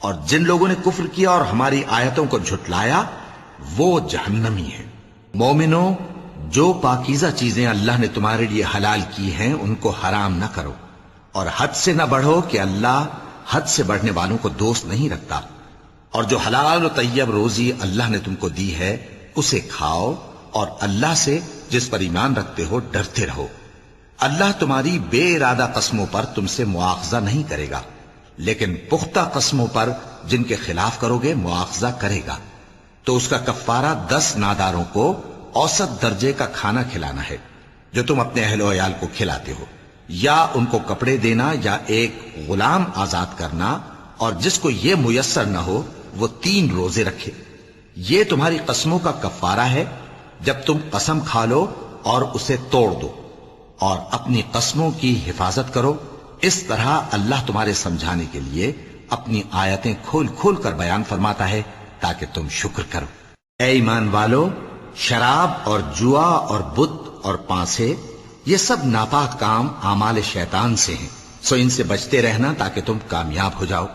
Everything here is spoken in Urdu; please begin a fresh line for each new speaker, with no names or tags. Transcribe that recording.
اور جن لوگوں نے کفر کیا اور ہماری آیتوں کو جھٹلایا وہ جہنمی ہیں۔ مومنو، جو پاکیزہ چیزیں اللہ نے تمہارے لیے حلال کی ہیں ان کو حرام نہ کرو، اور حد سے نہ بڑھو کہ اللہ حد سے بڑھنے والوں کو دوست نہیں رکھتا، اور جو حلال و طیب روزی اللہ نے تم کو دی ہے اسے کھاؤ، اور اللہ سے جس پر ایمان رکھتے ہو ڈرتے رہو۔ اللہ تمہاری بے ارادہ قسموں پر تم سے مواخذہ نہیں کرے گا، لیکن پختہ قسموں پر جن کے خلاف کرو گے مواخذہ کرے گا، تو اس کا کفارہ 10 ناداروں کو اوسط درجے کا کھانا کھلانا ہے جو تم اپنے اہل و عیال کو کھلاتے ہو، یا ان کو کپڑے دینا یا ایک غلام آزاد کرنا، اور جس کو یہ میسر نہ ہو وہ 3 روزے رکھے۔ یہ تمہاری قسموں کا کفارہ ہے جب تم قسم کھا لو اور اسے توڑ دو، اور اپنی قسموں کی حفاظت کرو۔ اس طرح اللہ تمہارے سمجھانے کے لیے اپنی آیتیں کھول کھول کر بیان فرماتا ہے تاکہ تم شکر کرو۔ اے ایمان والو، شراب اور جوا اور بت اور پانسے یہ سب ناپاک کام اعمال شیطان سے ہیں، سو ان سے بچتے رہنا تاکہ تم کامیاب ہو جاؤ۔